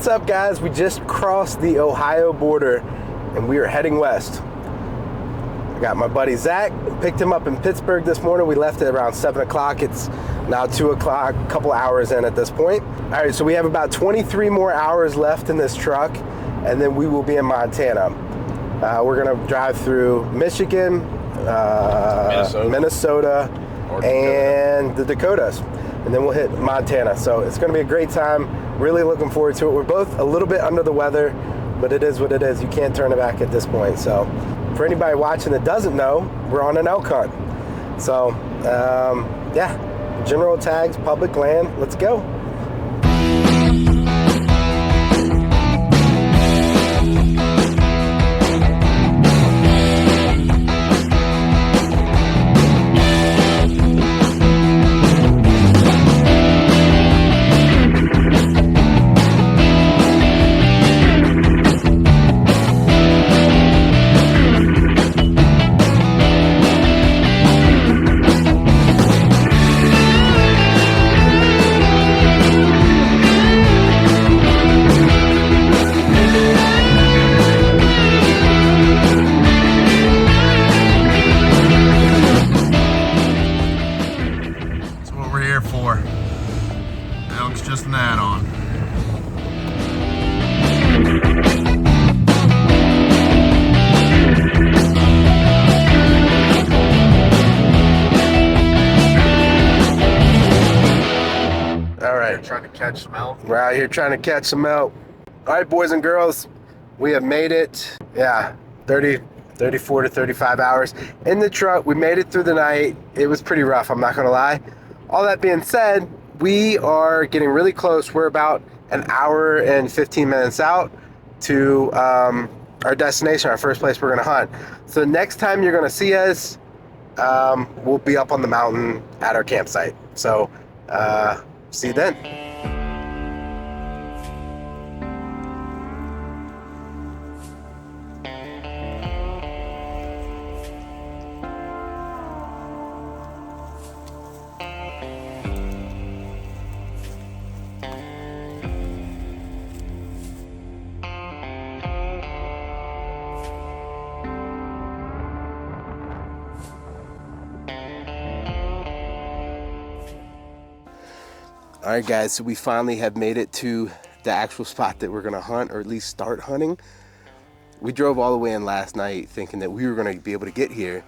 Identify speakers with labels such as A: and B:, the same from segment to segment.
A: What's up, guys? We just crossed the Ohio border and we are heading west. I got my buddy Zach, picked him up in Pittsburgh this morning. We left at around 7 o'clock. It's now 2 o'clock, a couple hours in at this point. All right, so we have about 23 more hours left in this truck, and then we will be in Montana. We're gonna drive through Michigan, Minnesota, and the Dakotas, and then we'll hit Montana. So it's gonna be a great time. Really looking forward to it. We're both a little bit under the weather, but it is what it is. You can't turn it back at this point. So for anybody watching that doesn't know, we're on an elk hunt. So yeah, general tags, public land, let's go.
B: Just an add-on.
A: All right.
B: Trying to catch some elk.
A: We're out here trying to catch some elk. All right, boys and girls, we have made it. Yeah, 34 to 35 hours in the truck. We made it through the night. It was pretty rough, I'm not gonna lie. All that being said, we are getting really close. We're about an hour and 15 minutes out to our destination, our first place we're gonna hunt. So next time you're gonna see us, we'll be up on the mountain at our campsite. So see you then. All right, guys, so we finally have made it to the actual spot that we're gonna hunt, or at least start hunting. We drove all the way in last night thinking that we were gonna be able to get here,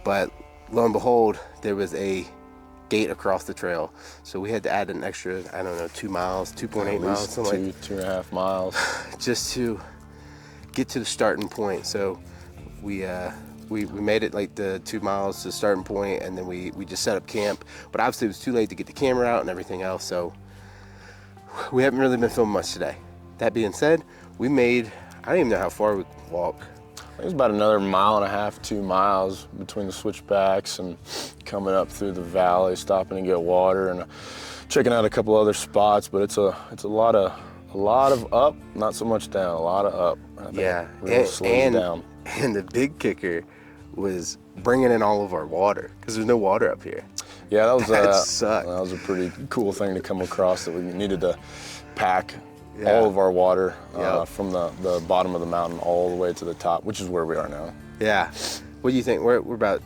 A: but lo and behold, there was a gate across the trail. So we had to add an extra, I don't know, 2 miles, 2.8 miles, something like
C: 2.5 miles.
A: just to get to the starting point. So we made it like the 2 miles to the starting point, and then we just set up camp. But obviously it was too late to get the camera out and everything else, so we haven't really been filming much today. That being said, we made, I don't even know how far we could walk.
C: It was about another 1.5 to 2 miles between the switchbacks and coming up through the valley, stopping to get water and checking out a couple other spots. But it's a lot of up, not so much down. A lot of up.
A: Yeah,
C: really slows down.
A: And the big kicker was bringing in all of our water, because there's no water up here.
C: Yeah, that
A: sucked.
C: was a pretty cool thing to come across, that we needed to pack all of our water from the bottom of the mountain all the way to the top, which is where we are now.
A: Yeah. What do you think? We're about,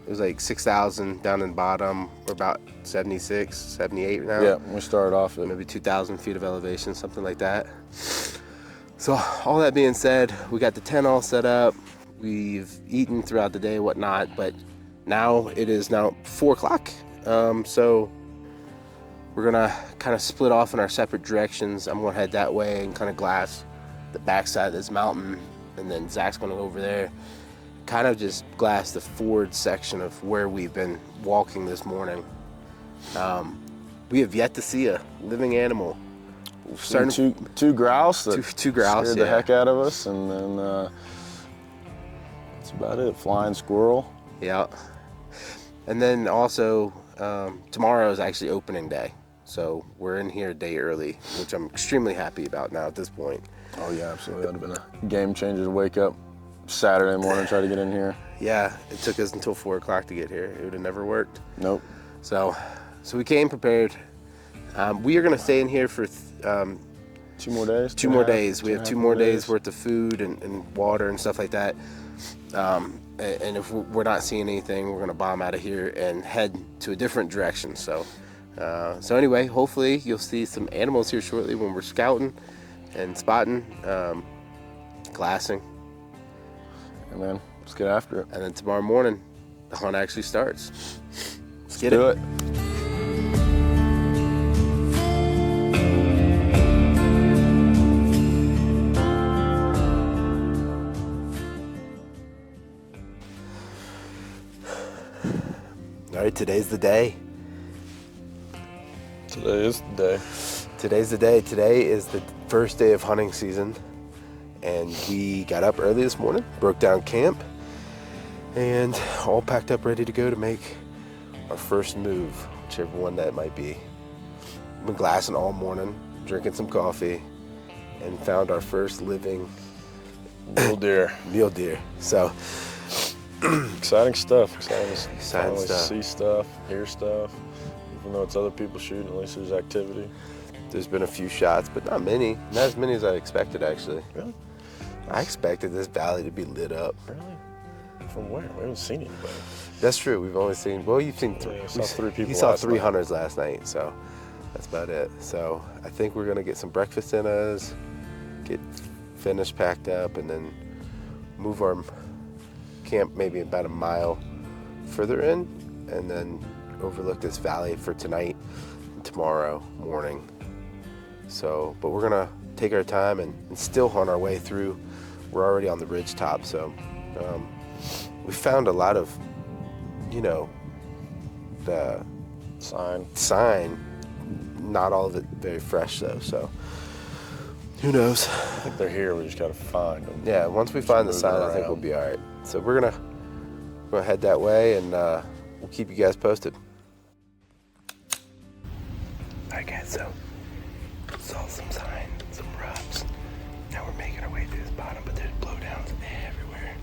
A: it was like 6,000 down in the bottom. We're about 76, 78 now.
C: Yeah, we started off at
A: maybe 2,000 feet of elevation, something like that. So all that being said, we got the tent all set up. We've eaten throughout the day, whatnot, but now it is now 4 o'clock. So we're gonna kind of split off in our separate directions. I'm gonna head that way and kind of glass the backside of this mountain, and then Zach's gonna go over there, kind of just glass the forward section of where we've been walking this morning. We have yet to see a living animal.
C: two grouse that
A: two grouse
C: scared the heck out of us, and then that's about it. Flying squirrel.
A: Yeah. And then also tomorrow is actually opening day, so we're in here a day early, which I'm extremely happy about now at this point.
C: Oh yeah, absolutely. That would have been a game changer to wake up Saturday morning and try to get in here.
A: Yeah, it took us until 4 o'clock to get here. It would have never worked.
C: Nope.
A: So we came prepared. We are gonna stay in here for
C: 2 more days?
A: 2 more days. We have 2 more days worth of food and water and stuff like that. And if we're not seeing anything, we're going to bomb out of here and head to a different direction. So anyway, hopefully you'll see some animals here shortly when we're scouting and spotting, glassing.
C: And then let's get after it.
A: And then tomorrow morning, the hunt actually starts.
C: Let's do it.
A: All right, today's the day.
C: Today is the day.
A: Today's the day. Today is the first day of hunting season. And we got up early this morning, broke down camp, and all packed up ready to go to make our first move, whichever one that might be. We've been glassing all morning, drinking some coffee, and found our first living
C: mule deer.
A: So
C: exciting stuff. Exciting
A: stuff.
C: See stuff, hear stuff. Even though it's other people shooting, at least there's activity.
A: There's been a few shots, but not many. Not as many as I expected, actually.
C: Really?
A: I expected this valley to be lit up.
C: Really? From where? We haven't seen anybody.
A: That's true. We've only seen, well, you've seen three.
C: Yeah, I saw 3 people.
A: You saw 3 hunters last night, so that's about it. So I think we're going to get some breakfast in us, get finished, packed up, and then move our camp maybe about a mile further in, and then overlook this valley for tonight and tomorrow morning. So, but we're going to take our time and still hunt our way through. We're already on the ridge top, so we found a lot of, the sign. Not all of it very fresh though, so who knows?
C: I think they're here. We just gotta find them.
A: Yeah, once we find the sign, I think we'll be all right. So we're gonna head that way, and we'll keep you guys posted. All right, guys. So saw some sign, some rubs. Now we're making our way through this bottom, but there's blowdowns everywhere.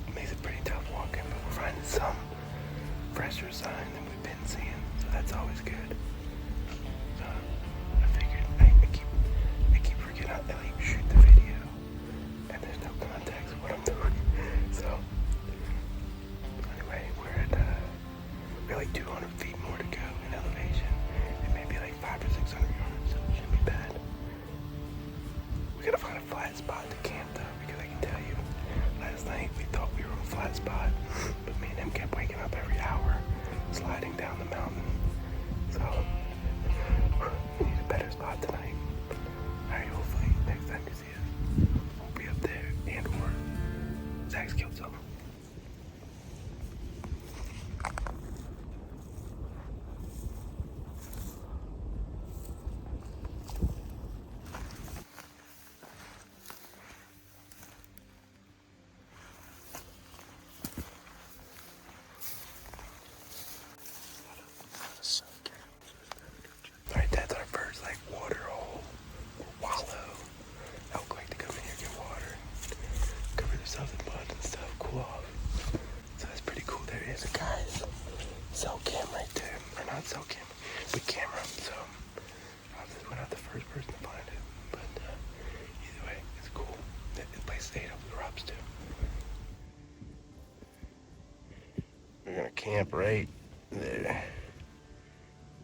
A: It makes it pretty tough walking, but we're finding some fresher sign than we've been seeing, so that's always good. So I figured I keep forgetting how to shoot the video, and there's no context of what I'm doing. So anyway, we're like 200 feet more to go in elevation, and maybe like 500 or 600 yards, so it shouldn't be bad. We gotta find a flat spot to camp though, because I can tell you, last night we thought we were on a flat spot, but me and him kept waking up every hour, sliding down the mountain. So we need a better spot tonight. Alright, hopefully next time you see us, we'll be up there and or Zach's killed something. Alright, that's our first water hole or wallow. I would like to come in here and get water, cover themselves in mud and stuff, cool off. So that's pretty cool. There is a guy's cell cam right there. Or not cell cam, but camera. So obviously we're not the first person to find it. But either way, it's cool. The place stayed up with rubs too. We're gonna camp right there.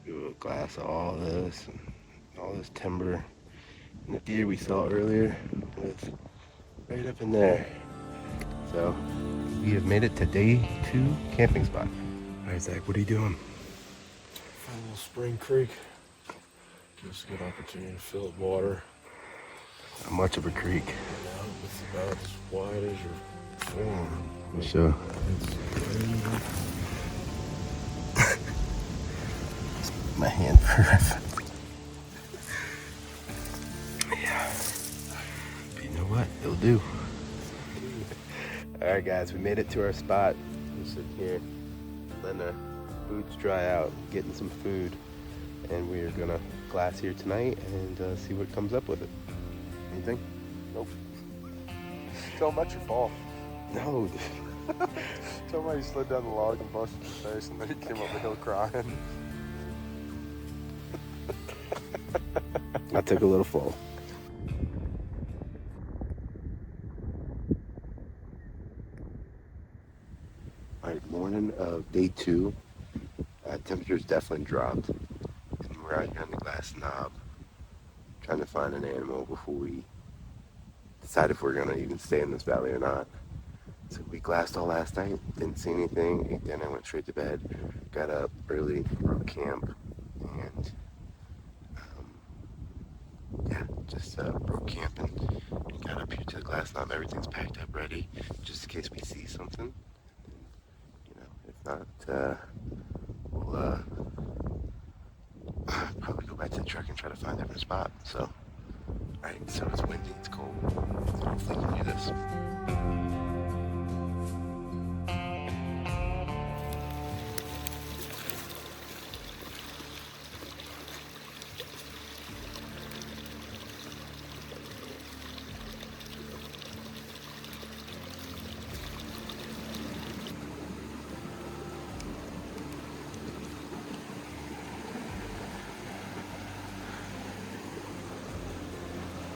A: Do a glass of all this and all this timber. And the deer we saw earlier was right up in there. So we have made it to day 2 camping spot. All right, Zach, what are you doing?
C: Find a little spring creek. Gives us a good opportunity to fill up water.
A: Not much of a creek.
C: It's about as wide as your forearm.
A: Sure. My hand for yeah. But you know what? It'll do. Alright guys, we made it to our spot. We're sitting here, letting our boots dry out, getting some food, and we are gonna glass here tonight and see what comes up with it. Anything? Nope.
C: Tell them about your fall.
A: No.
C: Tell them how you slid down the log and busted your face, and then you came up the hill crying.
A: I took a little fall. All right, morning of day 2. Temperatures definitely dropped. And we're out here on the glass knob trying to find an animal before we decide if we're going to even stay in this valley or not. So we glassed all last night, didn't see anything, ate dinner, went straight to bed, got up early, broke camp, and yeah, just broke camp and got up here to the glass knob. Everything's packed up ready, just in case we see something. You know, if not, we'll probably go back to the truck and try to find a different spot. So, alright, so it's windy, it's cold. Hopefully we can do this.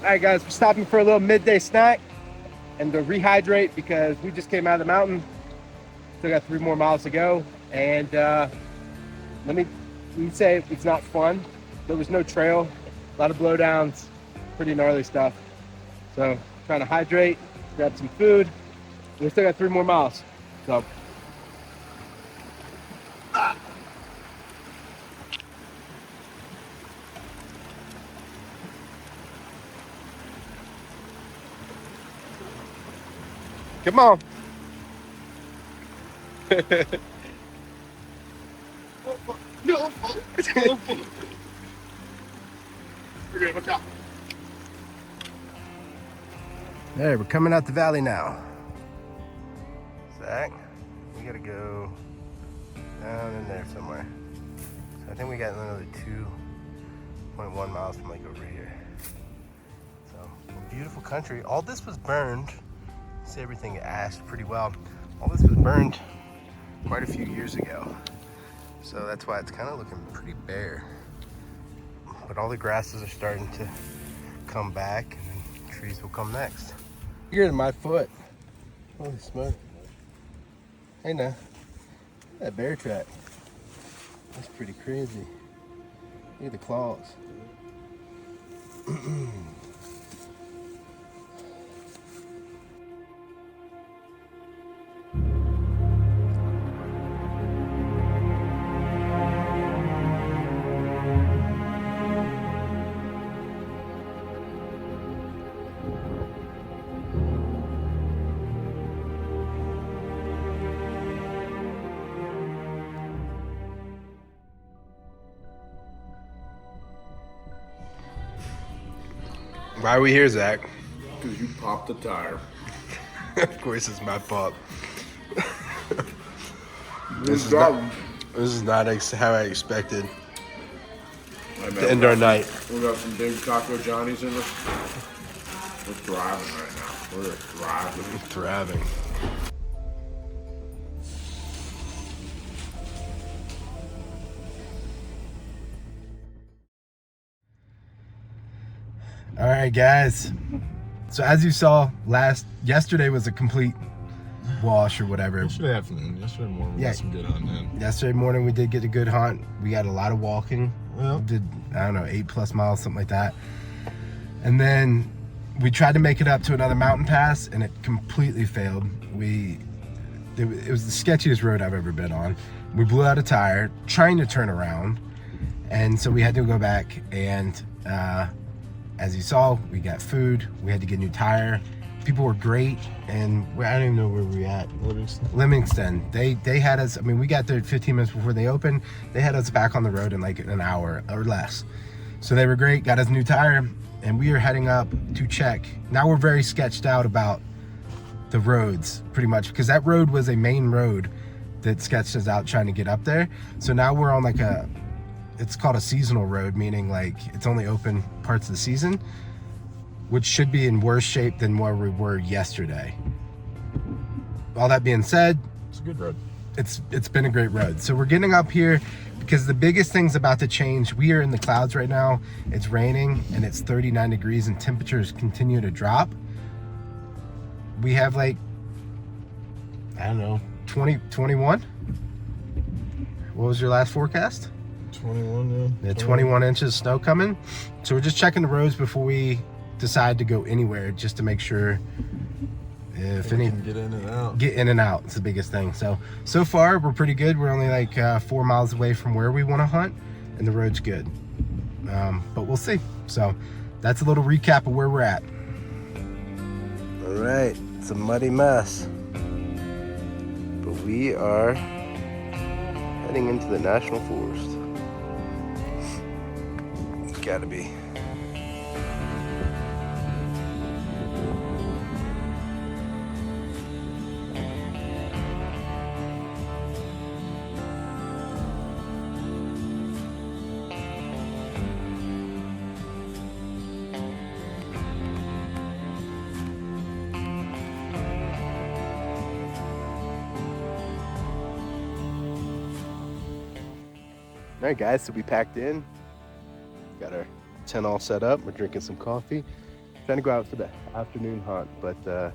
D: All right, guys, we're stopping for a little midday snack and to rehydrate because we just came out of the mountain. Still got 3 more miles to go. And let me say it's not fun. There was no trail, a lot of blowdowns, pretty gnarly stuff. So trying to hydrate, grab some food. We still got 3 more miles. So. Come on. No. Okay, look out. Hey, we're coming out the valley now. Zach, we gotta go down in there somewhere. So I think we got another 2.1 miles from like over here. So beautiful country. All this was burned. See, everything ashed pretty well. All this was burned quite a few years ago. So that's why it's kind of looking pretty bare. But all the grasses are starting to come back and then trees will come next. You're in my foot. Holy smoke. Hey now, that bear track. That's pretty crazy. Look at the claws. Why are we here, Zach?
C: Because you popped the tire.
D: Of course, it's my fault.
C: This
D: This is not how I expected to end our night.
C: We got some big Taco Johnnies in us. We're thriving right now. We're thriving.
D: Thriving. All right, guys. So as you saw, yesterday was a complete wash or whatever.
C: Yesterday afternoon, yesterday morning, we got some good hunting in.
D: Yesterday morning, we did get a good hunt. We got a lot of walking.
C: Yeah.
D: We did, I don't know, 8+ miles, something like that. And then we tried to make it up to another mountain pass, and it completely failed. It was the sketchiest road I've ever been on. We blew out a tire trying to turn around, and so we had to go back. And as you saw, we got food. We had to get a new tire. People were great, and I don't even know where we at. Livingston. They had us. I mean, we got there 15 minutes before they opened. They had us back on the road in like an hour or less. So they were great. Got us a new tire, and we are heading up to check. Now we're very sketched out about the roads, pretty much, because that road was a main road that sketched us out trying to get up there. So now we're on like it's called a seasonal road, meaning like it's only open parts of the season, which should be in worse shape than where we were yesterday. All that being said,
C: It's a good road.
D: It's been a great road. So we're getting up here because the biggest thing's about to change. We are in the clouds right now. It's raining and it's 39 degrees and temperatures continue to drop. We have like, I don't know, 21? What was your last forecast?
C: 21, yeah.
D: 21 inches snow coming. So we're just checking the roads before we decide to go anywhere, just to make sure if any
C: can get in and out.
D: Get in and out. It's the biggest thing. So far we're pretty good. We're only like 4 miles away from where we want to hunt, and the road's good. But we'll see. So that's a little recap of where we're at.
A: All right, it's a muddy mess, but we are heading into the National Forest. It's gotta be. All right, guys, so we packed in, got our tent all set up. We're drinking some coffee, trying to go out for the afternoon hunt, but the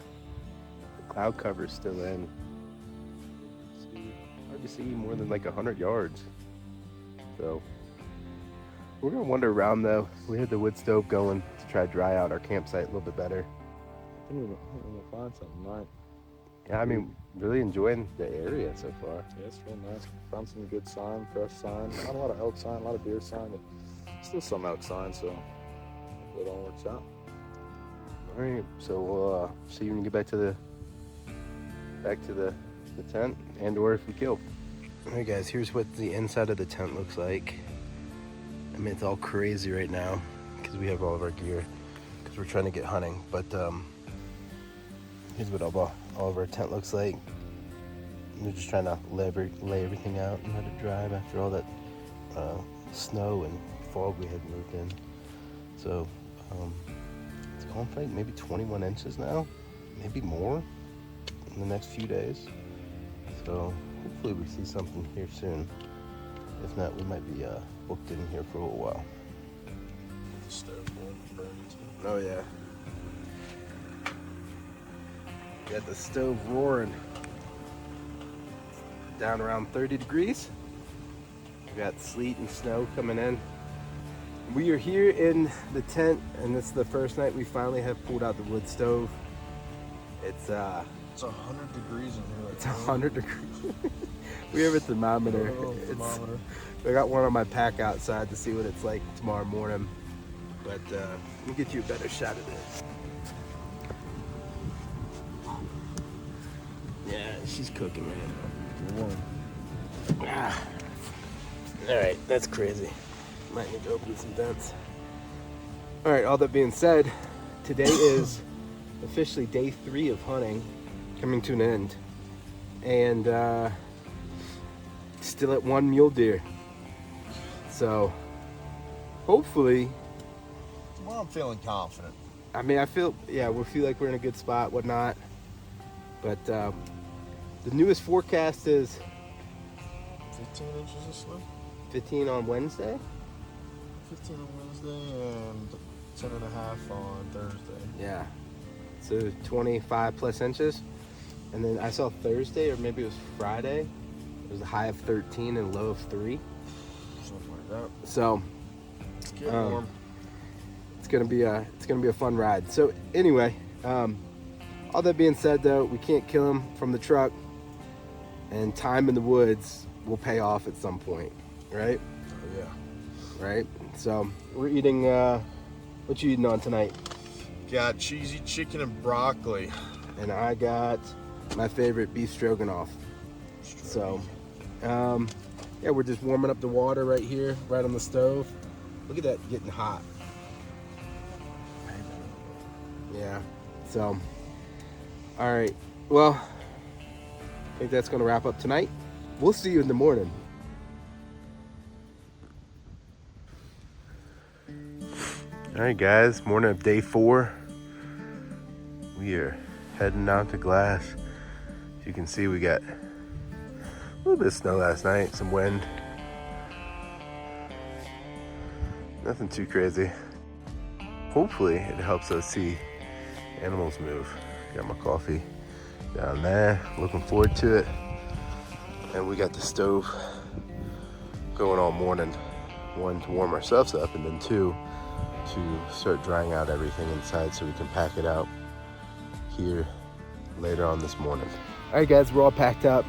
A: cloud cover's still in. Hard to see more than like 100 yards. So we're gonna wander around though. We had the wood stove going to try to dry out our campsite a little bit better.
C: I think we'll find something, right?
A: Yeah, I mean, really enjoying the area so far.
C: Yeah, it's real nice. Found some good sign, fresh sign. Not a lot of elk sign, a lot of deer sign, but still some elk sign, so hopefully it all works out.
A: All right, so we'll see you when you get back to the tent, and or if we kill. All right, guys, here's what the inside of the tent looks like. I mean, it's all crazy right now because we have all of our gear because we're trying to get hunting, but here's what all of our tent looks like. We're just trying to lay everything out and let it dry after all that snow and fog we had moved in. So it's going for like maybe 21 inches now, maybe more in the next few days. So hopefully we see something here soon. If not, we might be booked in here for a little while. Oh yeah. Got the stove roaring. Down around 30 degrees. We got sleet and snow coming in. We are here in the tent, and this is the first night we finally have pulled out the wood stove. It's
C: 100 degrees in here.
A: It's 100 degrees. We have a thermometer.
C: Thermometer.
A: I got one on my pack outside to see what it's like tomorrow morning. But let me get you a better shot of this. Yeah, she's cooking, man. Ah. All right, that's crazy. Might need to open some vents. All right, all that being said, today is officially day 3 of hunting, coming to an end. And still at 1 mule deer. So hopefully,
B: Well, I'm feeling confident.
A: I mean, we feel like we're in a good spot, whatnot. But the newest forecast is
C: 15 inches of snow.
A: 15 on Wednesday.
C: 15 on Wednesday and 10 and a half on Thursday.
A: Yeah. So 25 plus inches. And then I saw Thursday, or maybe it was Friday, it was a high of 13 and low of 3.
C: Something like that.
A: So
C: It's getting warm.
A: it's gonna be a fun ride. So anyway, all that being said though, we can't kill him from the truck, and time in the woods will pay off at some point, right?
C: Oh, yeah.
A: Right? So we're eating, what you eating on tonight?
B: Got cheesy chicken and broccoli.
A: And I got my favorite beef stroganoff. So, yeah, we're just warming up the water right here, right on the stove. Look at that getting hot. Yeah, so, all right. Well, I think that's gonna wrap up tonight. We'll see you in the morning. All right, guys, morning of day 4. We are heading out to Glass. As you can see, we got a little bit of snow last night, some wind. Nothing too crazy. Hopefully it helps us see animals move. Got my coffee down there, looking forward to it. and we got the stove going all morning. One, to warm ourselves up, and then two, to start drying out everything inside so we can pack it out here later on this morning. All right, guys, we're all packed up.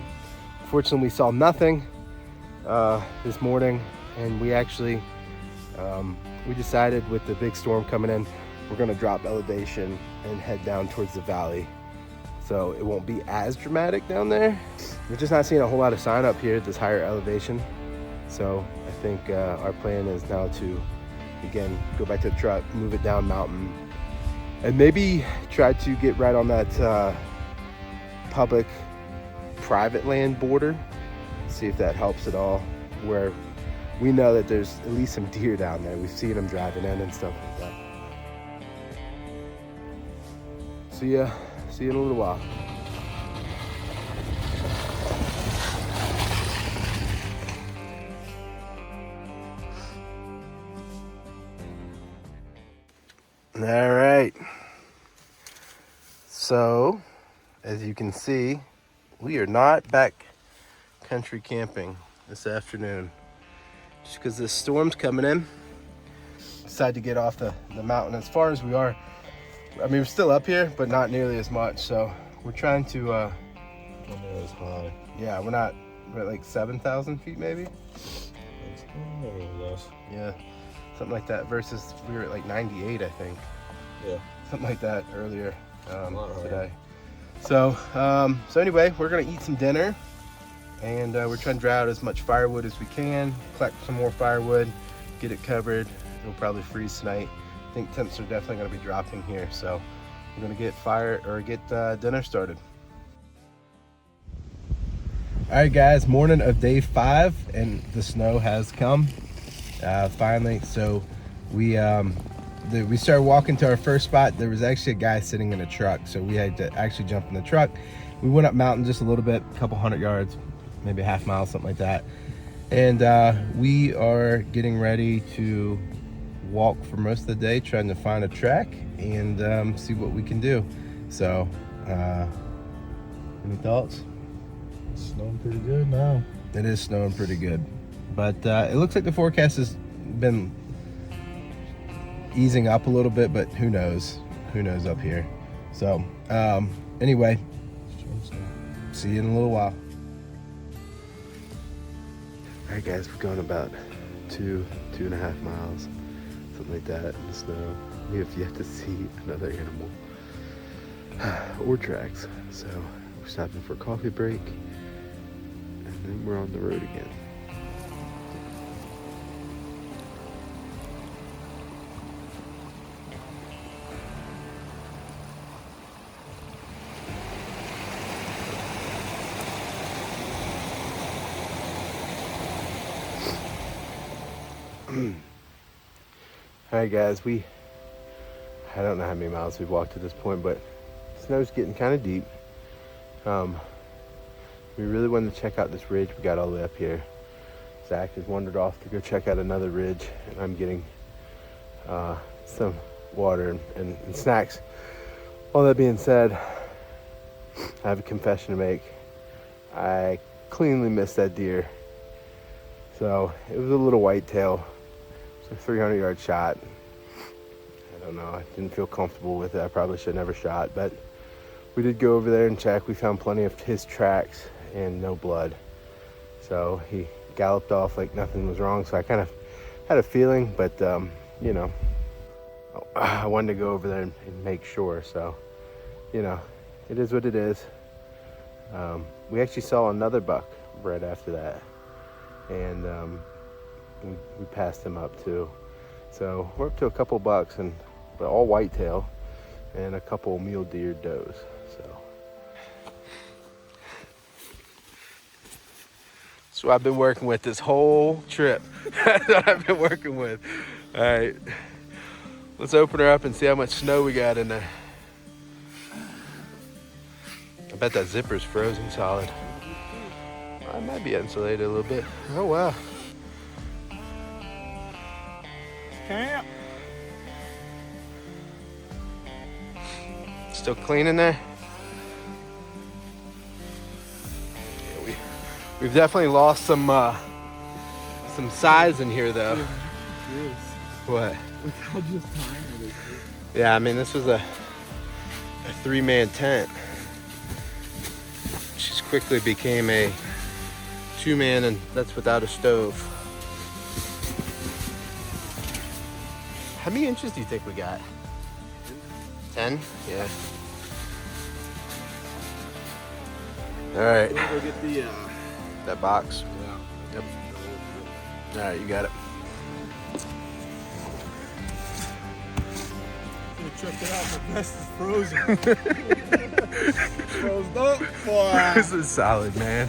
A: Fortunately, we saw nothing this morning, and we actually we decided with the big storm coming in, we're gonna drop elevation and head down towards the valley, so it won't be as dramatic down there. We're just not seeing a whole lot of sign up here at this higher elevation, so I think our plan is now to again go back to the truck, move it down mountain, and maybe try to get right on that public private land border, see if that helps at all, where we know that there's at least some deer down there. We've seen them driving in and stuff like that. See you in a little while. All right. So, as you can see, we are not backcountry camping this afternoon. Just because this storm's coming in, decided to get off the mountain as far as we are. I mean, we're still up here, but not nearly as much. So we're trying to,
B: Not nearly as high.
A: yeah, we're at like 7,000 feet maybe.
B: It's a little less.
A: Yeah, something like that. Versus we were at like 98, I think.
B: Yeah.
A: Something like that earlier
B: lot higher.
A: today. So, so anyway, we're gonna eat some dinner, and we're trying to dry out as much firewood as we can, collect some more firewood, get it covered. It'll probably freeze tonight. I think temps are definitely gonna be dropping here, so we're gonna get dinner started. All right, guys, morning of day 5, and the snow has come finally. So we started walking to our first spot. There was actually a guy sitting in a truck, so we had to actually jump in the truck. We went up mountain just a little bit, a couple hundred yards, maybe a half mile, something like that. And we are getting ready to walk for most of the day, trying to find a track and see what we can do. So, any thoughts?
B: It's snowing pretty good now.
A: It is snowing pretty good, but it looks like the forecast has been easing up a little bit, but who knows up here. So anyway, see you in a little while. All right, guys, we're going about 2.5 miles, something like that, in the snow. We have yet to see another animal or tracks, so we're stopping for a coffee break, and then we're on the road again. All right, guys, I don't know how many miles we've walked to this point, but snow's getting kind of deep. We really wanted to check out this ridge we got all the way up here. Zach has wandered off to go check out another ridge, and I'm getting some water and snacks. All that being said, I have a confession to make. I cleanly missed that deer. So it was a little whitetail. It's a 300-yard shot. I don't know, I didn't feel comfortable with it. I probably should have never shot, but we did go over there and check. We found plenty of his tracks and no blood. So he galloped off like nothing was wrong. So I kind of had a feeling, but you know, I wanted to go over there and make sure. So, you know, it is what it is. We actually saw another buck right after that, and we passed him up too. So we're up to a couple bucks, but all whitetail, and a couple mule deer does. So I've been working with this whole trip. That's what I've been working with. All right, let's open her up and see how much snow we got in there. I bet that zipper's frozen solid. I might be insulated a little bit. Oh wow.
B: Camp.
A: Still clean in there? Yeah,
D: We've definitely lost some size in here though. What?
B: Look how just tiny it is.
D: Yeah, I mean this was a 3-man tent. Which just quickly became a 2-man, and that's without a stove. How many inches do you think we got? 10? Yeah. All right.
B: Go get the
D: That box.
B: yeah.
D: Yep. All right, you got it.
B: Check it out, the nest is frozen. Frozen up, boy.
D: This is solid, man.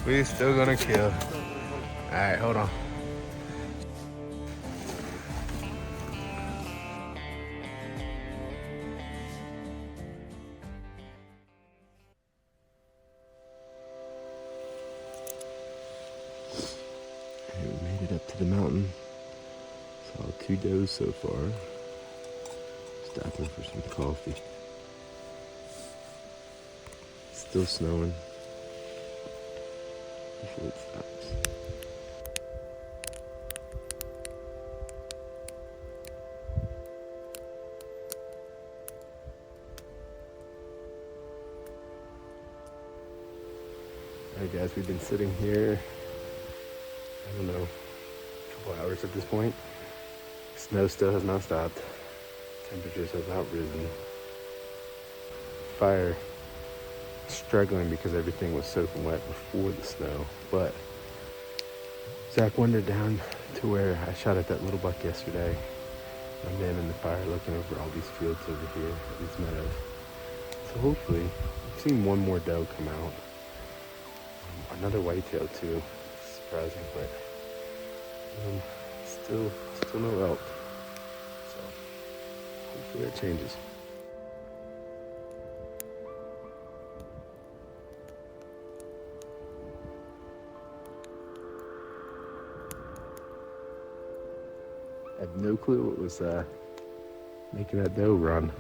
D: We still gonna kill. All right, hold on. We made it up to the mountain. Saw 2 does so far. Stopping for some coffee. Still snowing. Hopefully it stops. Alright guys, we've been sitting here, I don't know, a couple hours at this point. Snow still has not stopped. Temperatures have not risen. Fire struggling because everything was soaking wet before the snow. But Zach wandered down to where I shot at that little buck yesterday. I'm in the fire looking over all these fields over here, these meadows. So hopefully, I've seen one more doe come out. Another whitetail too. Surprising, but still no elk. So hopefully that changes. I had no clue what was making that doe run.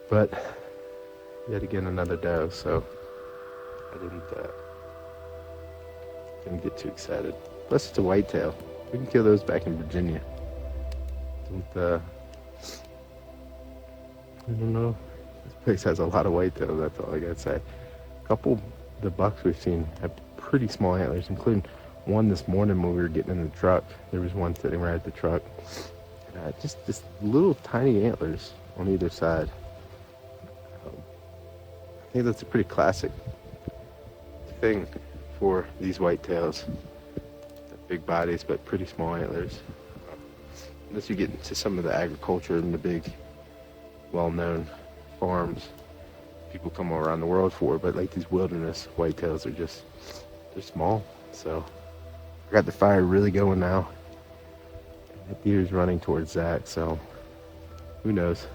D: But yet again another doe, so I didn't get too excited. Plus it's a whitetail. We can kill those back in Virginia. I don't know. This place has a lot of whitetails, that's all I gotta say. A couple of the bucks we've seen have pretty small antlers, including one this morning when we were getting in the truck. There was one sitting right at the truck. Just little tiny antlers on either side. I think that's a pretty classic thing for these whitetails. Big bodies, but pretty small antlers. Unless you get into some of the agriculture and the big, well-known farms people come all around the world for, but like these wilderness whitetails are they're small. So I got the fire really going now. The deer's running towards Zach, so who knows?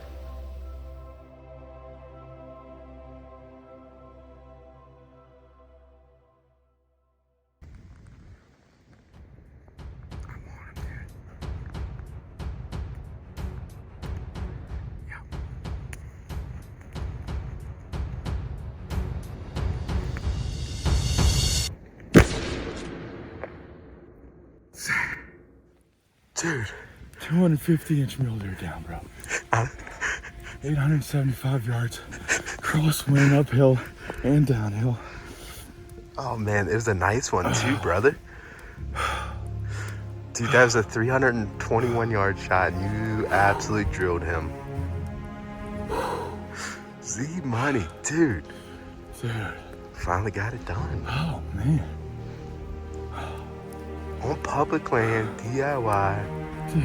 D: Dude.
B: 250-inch mule deer down, bro. 875 yards. Crosswind uphill and downhill.
D: Oh man, it was a nice one too, brother. Dude, that was a 321-yard shot and you absolutely drilled him. Z money, dude.
B: Dude.
D: Finally got it done.
B: Oh man.
D: On public land, DIY.
B: Dude,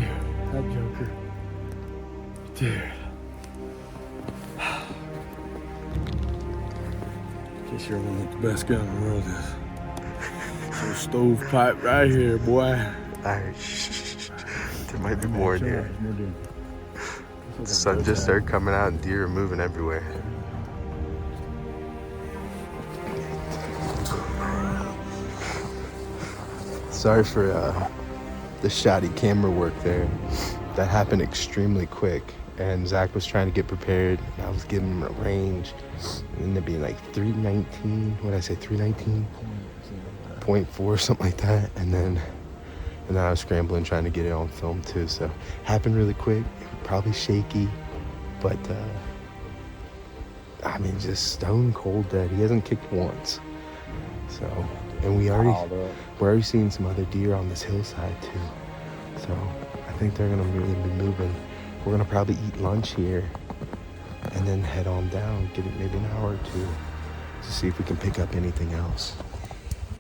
B: that joker. Dude. Guess you're one of the best guys in the world is. Little stovepipe right here, boy.
D: Alright, shh. There might be more in here. The sun just started coming out and deer are moving everywhere. Sorry for the shoddy camera work there. That happened extremely quick, and Zach was trying to get prepared, and I was giving him a range. It ended up being like 319. What did I say? 319.4, something like that. And then I was scrambling trying to get it on film too. So happened really quick. Probably shaky, but I mean, just stone cold dead. He hasn't kicked once. So, and we're already seeing some other deer on this hillside too. So I think they're gonna really be moving. We're gonna probably eat lunch here and then head on down, give it maybe an hour or two to see if we can pick up anything else.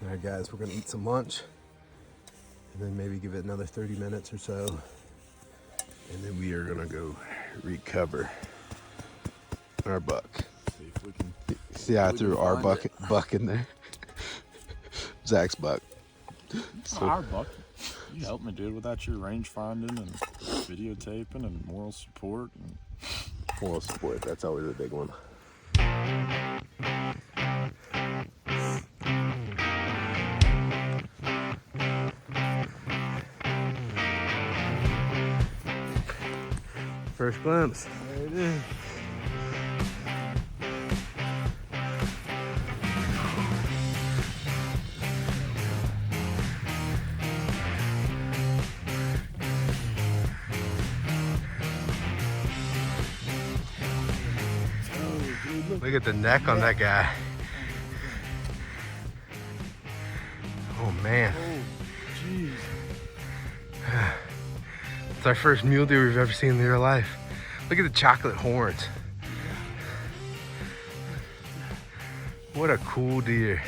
D: All right, guys, we're gonna eat some lunch and then maybe give it another 30 minutes or so. And then we are gonna go recover our buck.
B: See if we can.
D: See how I threw our buck in there? Zach's buck.
C: So, our buck. You helped me, dude, without your range finding and videotaping and moral support.
D: Moral support, that's always a big one. First glimpse. There it is. Look at the neck on that guy. Oh man.
B: Oh, jeez.
D: It's our first mule deer we've ever seen in real life. Look at the chocolate horns. What a cool deer.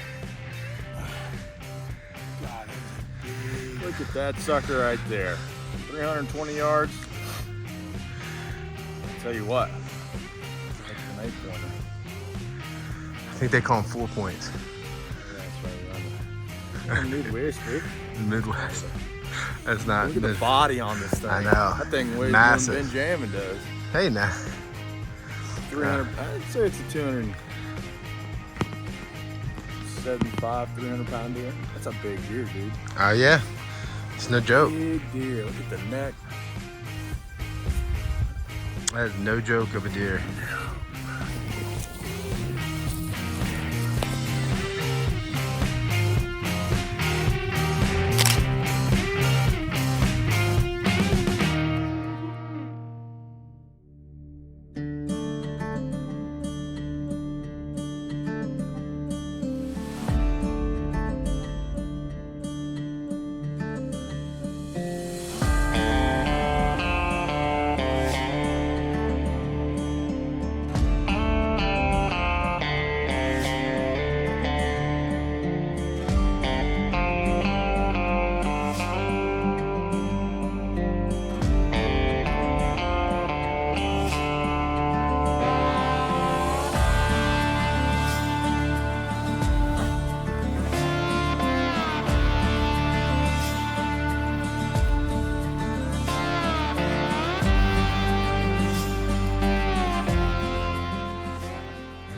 C: Look at that sucker right there. 320 yards. I'll tell you what. That's an 8-pointer.
D: I think they call them 4 points.
C: That's right. Midwest, dude.
D: Midwest. That's not.
C: Look at the body on this thing.
D: I know.
C: That thing weighs
D: massive.
C: more than Benjamin does.
D: Hey now.
C: 300 pounds. I'd say it's a 275, 300 pound deer. That's a big deer, dude.
D: Oh yeah. It's no joke.
C: Big deer. Look at the neck.
D: That is no joke of a deer.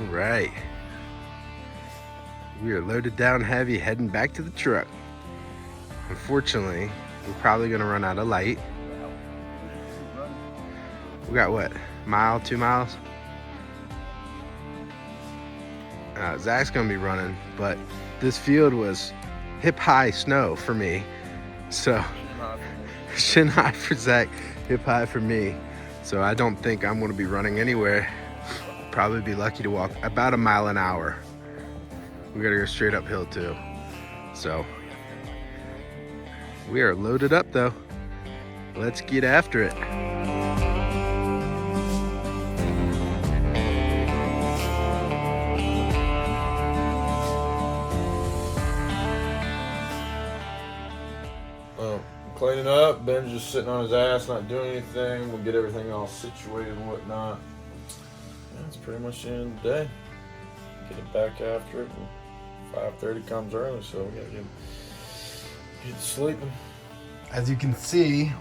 D: Right. We are loaded down heavy, heading back to the truck. Unfortunately, we're probably gonna run out of light. We got what, mile, 2 miles? Zach's gonna be running, but this field was hip-high snow for me. So, shin high for Zach, hip high for me. So I don't think I'm gonna be running anywhere. Probably be lucky to walk about a mile an hour. We gotta go straight uphill too. So we are loaded up though. Let's get after it.
C: Cleaning up. Ben's just sitting on his ass, not doing anything. We'll get everything all situated and whatnot. That's pretty much the end of the day. Get it back after it. And 5:30 comes early, so we gotta get sleeping.
D: As you can see,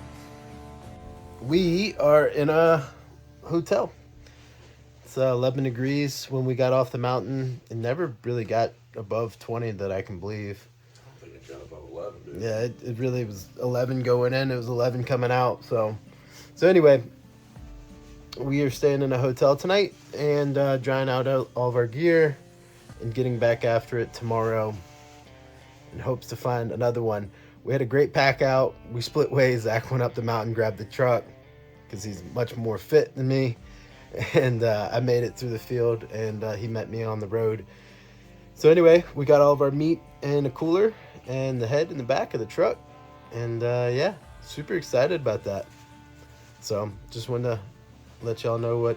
D: we are in a hotel. It's 11 degrees when we got off the mountain. It never really got above 20 that I can believe.
C: I think it got above 11, dude.
D: Yeah, it really was 11 going in. It was 11 coming out. So anyway, we are staying in a hotel tonight and drying out all of our gear and getting back after it tomorrow in hopes to find another one. We had a great pack out. We split ways. Zach went up the mountain, grabbed the truck because he's much more fit than me. And I made it through the field, and he met me on the road. So anyway, we got all of our meat in a cooler and the head and the back of the truck. And yeah, super excited about that. So just wanted to let y'all know what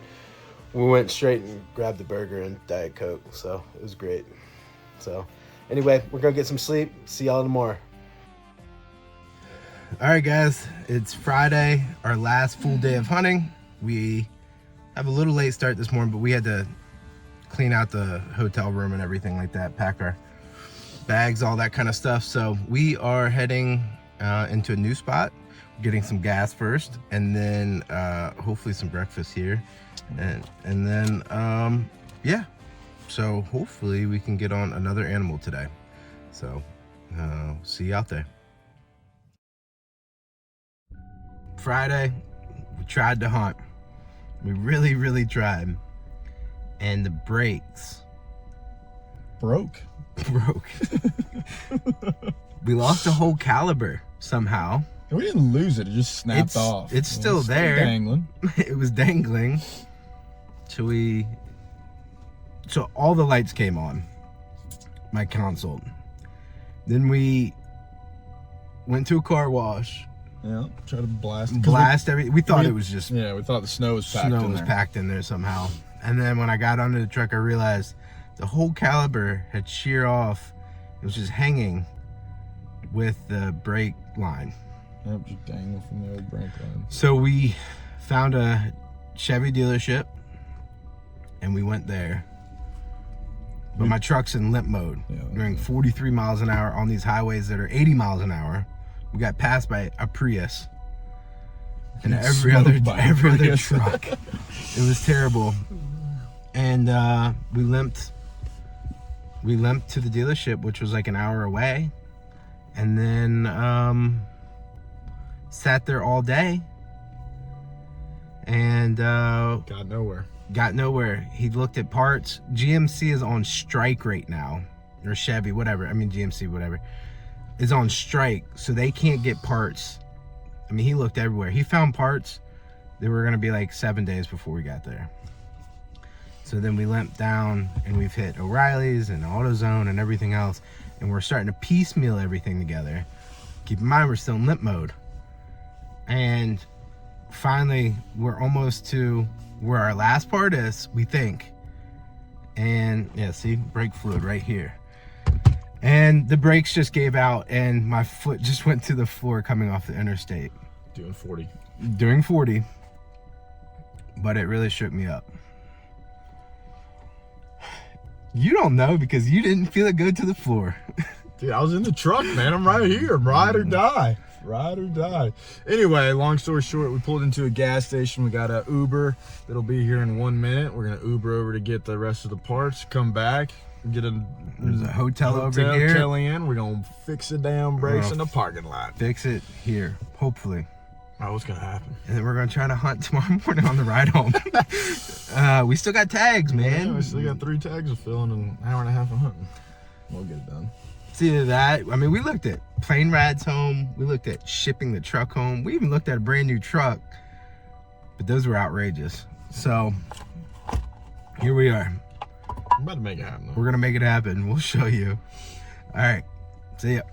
D: we went straight and grabbed the burger and Diet Coke. So it was great. So anyway, we're going to get some sleep. See y'all tomorrow. All right, guys, it's Friday, our last full day of hunting. We have a little late start this morning, but we had to clean out the hotel room and everything like that, pack our bags, all that kind of stuff. So we are heading into a new spot, getting some gas first, and then hopefully some breakfast here. And then, yeah, so hopefully we can get on another animal today. So see you out there. Friday, we tried to hunt. We really tried. And the brakes
B: Broke.
D: We lost a whole caliber somehow.
B: We didn't lose it. It just snapped off.
D: It's still there.
B: Dangling.
D: It was dangling. So all the lights came on my console. Then we went to a car wash.
B: Yeah, try to blast
D: everything. We thought it was just
B: we thought the snow was
D: packed in there somehow. And then when I got onto the truck, I realized the whole caliber had sheared off. It was just hanging with the brake line.
B: Yep, just dangling from the old brake line.
D: So we found a Chevy dealership and we went there. But my truck's in limp mode. Doing 43 miles an hour on these highways that are 80 miles an hour. We got passed by a Prius and every other truck. It was terrible. And we limped to the dealership, which was like an hour away, and then sat there all day and
B: got nowhere. He looked at parts. GMC is on strike right now, or Chevy, whatever. I mean GMC, whatever, is on strike, so they can't get parts. I mean, he looked everywhere. He found parts that were gonna be like 7 days before we got there. So then we limped down and we've hit O'Reilly's and AutoZone and everything else, and we're starting to piecemeal everything together. Keep in mind, we're still in limp mode. And finally, we're almost to where our last part is, we think. And yeah, see, brake fluid right here. And the brakes just gave out and my foot just went to the floor coming off the interstate.
C: Doing 40.
B: Doing 40. But it really shook me up. You don't know because you didn't feel it go to the floor.
C: Dude, I was in the truck, man. I'm right here. Ride or die. Ride or die. Anyway, long story short, we pulled into a gas station. We got an Uber that'll be here in 1 minute. We're going to Uber over to get the rest of the parts, come back,
B: there's a hotel over here.
C: We're going to fix the damn brakes in the parking lot.
B: Fix it here, hopefully.
C: Oh, what's going to happen?
B: And then we're going to try to hunt tomorrow morning on the ride home. We still got tags, man.
C: Yeah, we still got 3 tags to fill and an hour and a half of hunting. We'll get it done.
B: It's either that. I mean, we looked at plane rides home. We looked at shipping the truck home. We even looked at a brand new truck. But those were outrageous. So, here we are.
C: I'm about to make it happen, though.
B: We're going to make it happen. We'll show you. All right. See ya.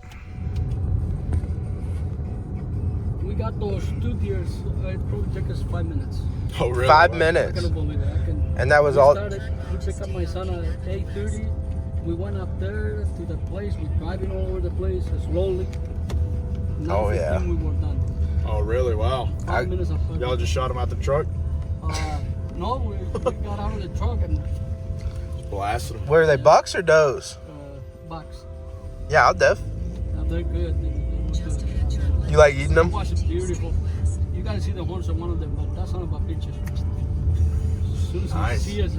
E: We got those 2 gears. It probably took us 5 minutes.
C: Oh, really?
D: 5
E: I
D: minutes.
E: cannot believe it.
D: And that was
E: we
D: all.
E: started, we picked up my son at 8:30. We went up there to the place. We're driving all over the place slowly. 9:15 we were done.
C: Oh, really? Wow.
E: 5 minutes of fun.
C: Y'all just shot him out the truck?
E: No, we got out of the truck and
C: Just blasted him.
D: Were they bucks or does?
E: bucks.
D: Yeah, I'll def.
E: They're good. They were good.
D: You like eating them?
E: Watch it, beautiful. You gotta see the horns on one of them, but that's not about pictures. As soon as
C: Nice.
E: you see us,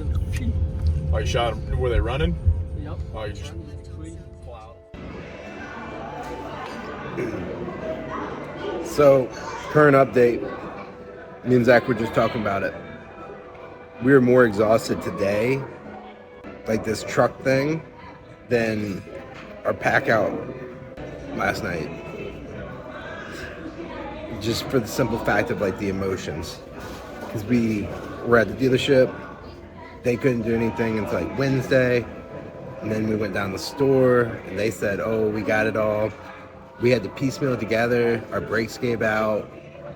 C: Oh, you shot him. Were they running?
E: yep.
C: Oh, you just...
E: Wow.
D: So, current update. Me and Zach were just talking about it. we were more exhausted today, like this truck thing, than our pack out last night. Just for the simple fact of like the emotions. Because we were at the dealership, they couldn't do anything until like Wednesday. And then we went down the store and they said, oh, we got it all. We had to piecemeal it together. Our brakes gave out.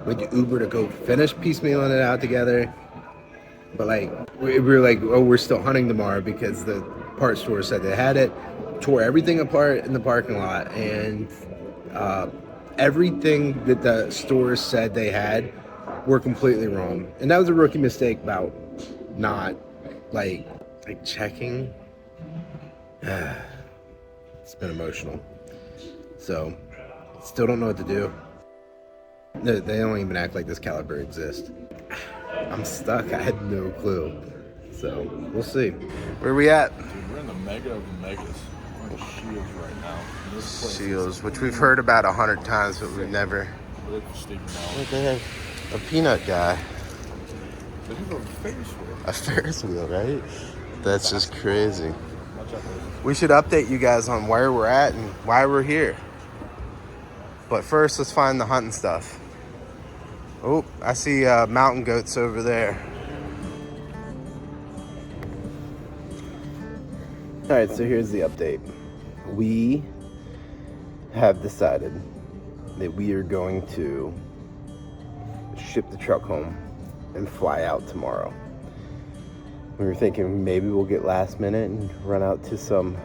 D: We had to Uber to go finish piecemealing it out together. But like, we were like, oh, we're still hunting tomorrow because the parts store said they had it. Tore everything apart in the parking lot. And everything that the stores said they had were completely wrong. And that was a rookie mistake about not like checking. It's been emotional. So, still don't know what to do. They don't even act like this caliber exists. I'm stuck. I had no clue. So, we'll see. Where are we at?
C: Dude, we're in the mega of the megas. We're in Shields right now. This place
D: Shields, which we've heard about 100 times, but we've never.
C: Look for Stephen Mall.
D: Look, they have a peanut guy.
C: They have a Ferris wheel.
D: A Ferris wheel, right? That's just crazy.
C: Watch out, baby.
D: We should update you guys on where we're at and why we're here. But first, let's find the hunting stuff. Oh, I see mountain goats over there. All right, so here's the update. We have decided that we are going to ship the truck home and fly out tomorrow. We were thinking maybe we'll get last minute and run out to some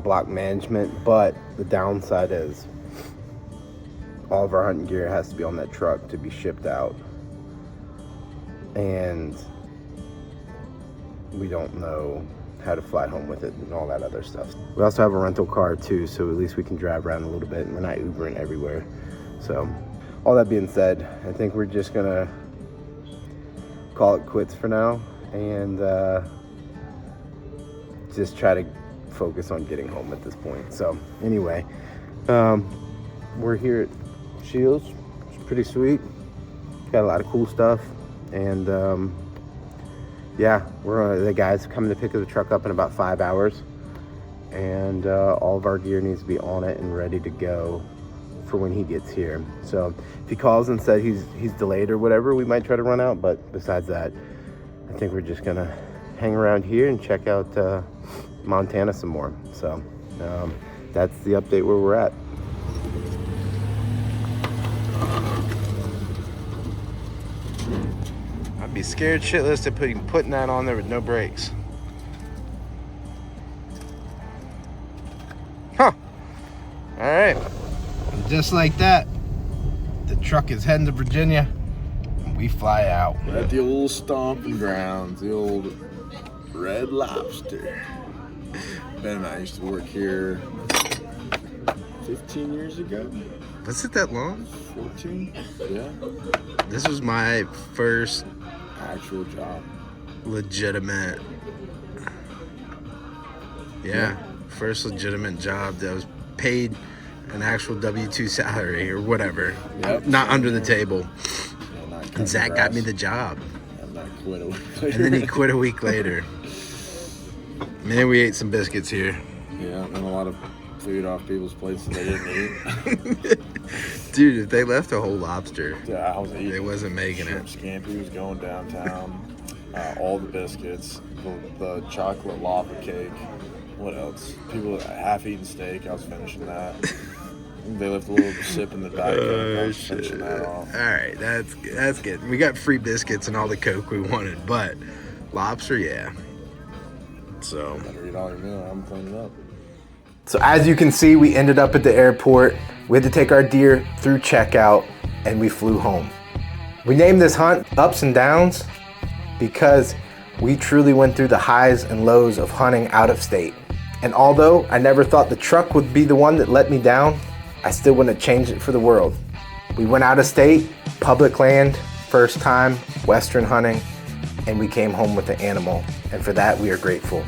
D: block management, but the downside is all of our hunting gear has to be on that truck to be shipped out, and we don't know how to fly home with it and all that other stuff. We also have a rental car too, so at least we can drive around a little bit and we're not Ubering everywhere. So all that being said, I think we're just gonna call it quits for now and just try to focus on getting home at this point. So anyway, we're here at Shields. It's pretty sweet. Got a lot of cool stuff, and yeah, the guys coming to pick the truck up in about 5 hours, and all of our gear needs to be on it and ready to go for when he gets here. So if he calls and said he's delayed or whatever, we might try to run out, but besides that, I think we're just gonna hang around here and check out Montana some more. So that's the update where we're at. I'd be scared shitless of putting that on there with no brakes. Huh. All right. And just like that, the truck is heading to Virginia and we fly out.
C: We're at the old stomping grounds, the old Red Lobster. Ben and I used to work here 15 years ago.
D: Was it that long?
C: 14? Yeah.
D: This was my first
C: Actual job.
D: legitimate, first legitimate job that was paid an actual W-2 salary or whatever.
C: Yep.
D: Not under the table.
C: Yeah,
D: And Zach got me the job.
C: And I quit a week later.
D: And then he quit a week later. Man, we ate some biscuits here.
C: Yeah, and a lot of food off people's plates that they didn't eat.
D: Dude, if they left a whole lobster,
C: Yeah, I was eating.
D: it wasn't making
C: Shrimp
D: it.
C: Scampi was going downtown. All the biscuits, the chocolate lava cake. What else? People half-eaten steak. I was finishing that. They left a little sip in the Diet Coke. I was finishing that off.
D: All right, that's good. We got free biscuits and all the Coke we wanted, but lobster, yeah. So
C: Better eat all your meal. I'm cleaning up.
D: So as you can see, we ended up at the airport. We had to take our deer through checkout and we flew home. We named this hunt Ups and Downs because we truly went through the highs and lows of hunting out of state. And although I never thought the truck would be the one that let me down, I still wouldn't have changed it for the world. We went out of state, public land, first time, Western hunting, and we came home with an animal. And for that, we are grateful.